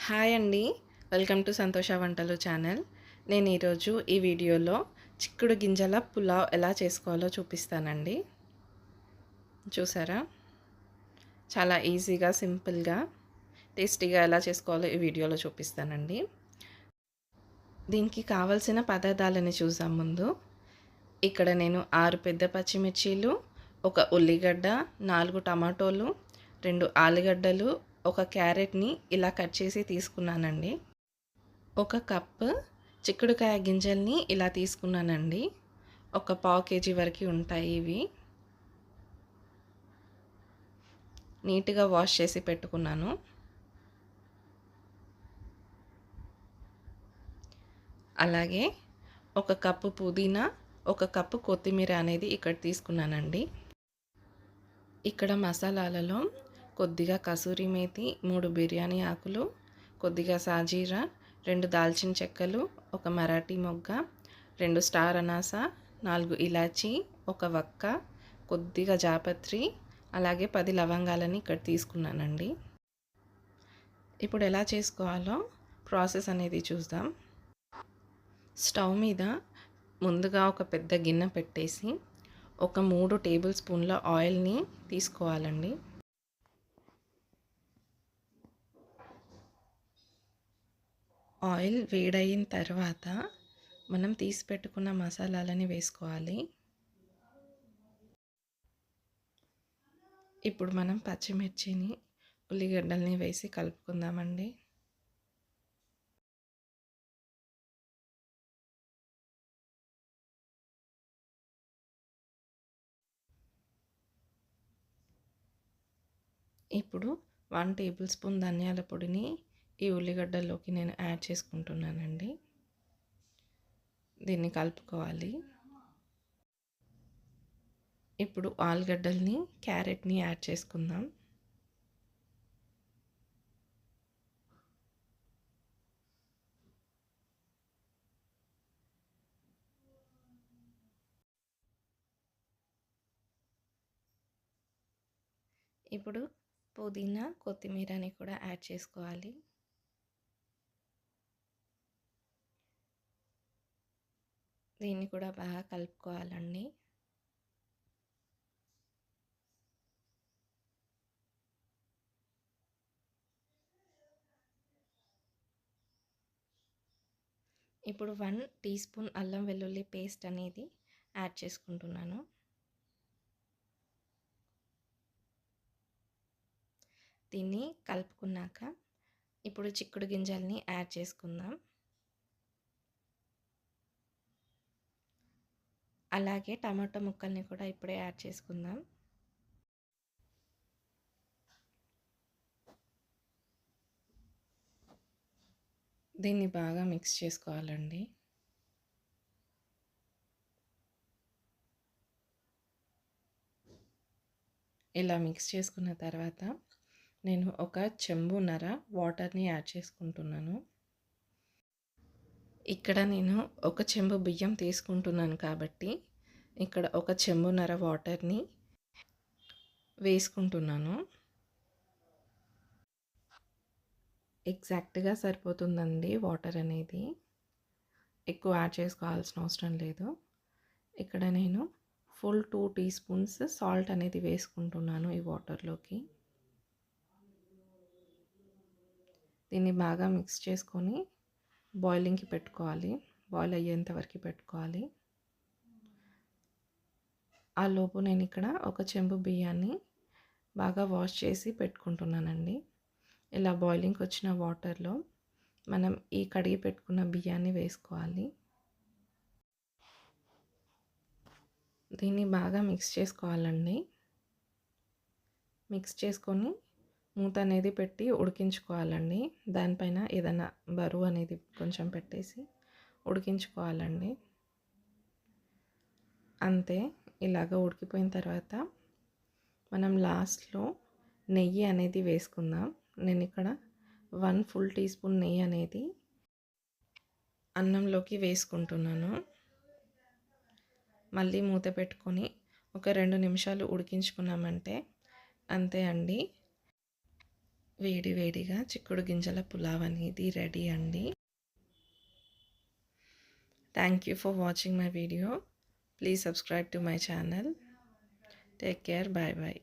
Hi అండి. Welcome to సంతోష వంటలు ఛానల్. నేను ఈరోజు ఈ వీడియోలో చిక్కుడు గింజల పులావ్ ఎలా చేసుకోవాలో చూపిస్తానండి. చూసారా, చాలా ఈజీగా, సింపుల్గా, టేస్టీగా ఎలా చేసుకోవాలో ఈ వీడియోలో చూపిస్తానండి. దీనికి కావలసిన పదార్థాలని చూసాం ముందు. ఇక్కడ నేను 6 పెద్ద పచ్చిమిర్చీలు, ఒక ఉల్లిగడ్డ, 4 టమాటోలు, 2 ఆలుగడ్డలు, ఒక క్యారెట్ని ఇలా కట్ చేసి తీసుకున్నానండి. ఒక కప్పు చిక్కుడుకాయ గింజల్ని ఇలా తీసుకున్నానండి. ఒక పావు కేజీ వరకు ఉంటాయి ఇవి. నీట్గా వాష్ చేసి పెట్టుకున్నాను. అలాగే ఒక కప్పు పుదీనా, ఒక కప్పు కొత్తిమీర అనేది ఇక్కడ తీసుకున్నానండి. ఇక్కడ మసాలాలలో కొద్దిగా కసూరి మేతి, 3 బిర్యానీ ఆకులు, కొద్దిగా సాజీరా, 2 దాల్చిన చెక్కలు, ఒక మరాఠీ మొగ్గ, 2 స్టార్ అనాస, 4 ఇలాచీ, ఒక వక్క, కొద్దిగా జాపత్రి, అలాగే 10 లవంగాలని ఇక్కడ తీసుకున్నానండి. ఇప్పుడు ఎలా చేసుకోవాలో ప్రాసెస్ అనేది చూద్దాం. స్టవ్ మీద ముందుగా ఒక పెద్ద గిన్నె పెట్టేసి ఒక 3 టేబుల్ స్పూన్ల ఆయిల్ని తీసుకోవాలండి. ఆయిల్ వేడయిన తర్వాత మనం తీసి పెట్టుకున్న మసాలాలని వేసుకోవాలి. ఇప్పుడు మనం పచ్చిమిర్చిని, ఉల్లిగడ్డల్ని వేసి కలుపుకుందామండి. ఇప్పుడు 1 టేబుల్ స్పూన్ ధనియాల పొడిని ఈ ఉల్లిగడ్డల్లోకి నేను యాడ్ చేసుకుంటున్నానండి. దీన్ని కలుపుకోవాలి. ఇప్పుడు ఆలుగడ్డల్ని, క్యారెట్ని యాడ్ చేసుకుందాం. ఇప్పుడు పుదీనా, కొత్తిమీరని కూడా యాడ్ చేసుకోవాలి. దీన్ని కూడా బాగా కలుపుకోవాలండి. ఇప్పుడు 1 టీ స్పూన్ అల్లం వెల్లుల్లి పేస్ట్ అనేది యాడ్ చేసుకుంటున్నాను. దీన్ని కలుపుకున్నాక ఇప్పుడు చిక్కుడు గింజల్ని యాడ్ చేసుకుందాం. అలాగే టమాటో ముక్కల్ని కూడా ఇప్పుడే యాడ్ చేసుకుందాం. దీన్ని బాగా మిక్స్ చేసుకోవాలండి. ఇలా మిక్స్ చేసుకున్న తర్వాత నేను ఒక చెంబున్నర వాటర్ని యాడ్ చేసుకుంటున్నాను. ఇక్కడ నేను ఒక చెంబు బియ్యం తీసుకుంటున్నాను కాబట్టి ఇక్కడ ఒక చెంబున్నర వాటర్ని వేసుకుంటున్నాను. ఎగ్జాక్ట్గా సరిపోతుందండి వాటర్ అనేది. ఎక్కువ యాడ్ చేసుకోవాల్సిన అవసరం లేదు. ఇక్కడ నేను ఫుల్ 2 టీ స్పూన్స్ సాల్ట్ అనేది వేసుకుంటున్నాను ఈ వాటర్లోకి. దీన్ని బాగా మిక్స్ చేసుకొని బాయిలింగ్కి పెట్టుకోవాలి. బాయిల్ అయ్యేంత వరకు పెట్టుకోవాలి. ఆ లోపు నేను ఇక్కడ ఒక చెంబు బియ్యాన్ని బాగా వాష్ చేసి పెట్టుకుంటున్నానండి. ఇలా బాయిలింగ్కి వచ్చిన వాటర్లో మనం ఈ కడిగి పెట్టుకున్న బియ్యాన్ని వేసుకోవాలి. దీన్ని బాగా మిక్స్ చేసుకోవాలండి. మిక్స్ చేసుకొని మూత అనేది పెట్టి ఉడికించుకోవాలండి. దానిపైన ఏదైనా బరువు అనేది కొంచెం పెట్టేసి ఉడికించుకోవాలండి. అంతే. ఇలాగ ఉడికిపోయిన తర్వాత మనం లాస్ట్లో నెయ్యి అనేది వేసుకుందాం. నేను ఇక్కడ 1 ఫుల్ టీ స్పూన్ నెయ్యి అనేది అన్నంలోకి వేసుకుంటున్నాను. మళ్ళీ మూత పెట్టుకొని ఒక 2 నిమిషాలు ఉడికించుకున్నామంటే అంతే అండి. వేడి వేడిగా చిక్కుడు గింజల పులావ్ అనేది రెడీ అండి. Thank you for watching my video. Please subscribe to my channel. Take care. Bye bye.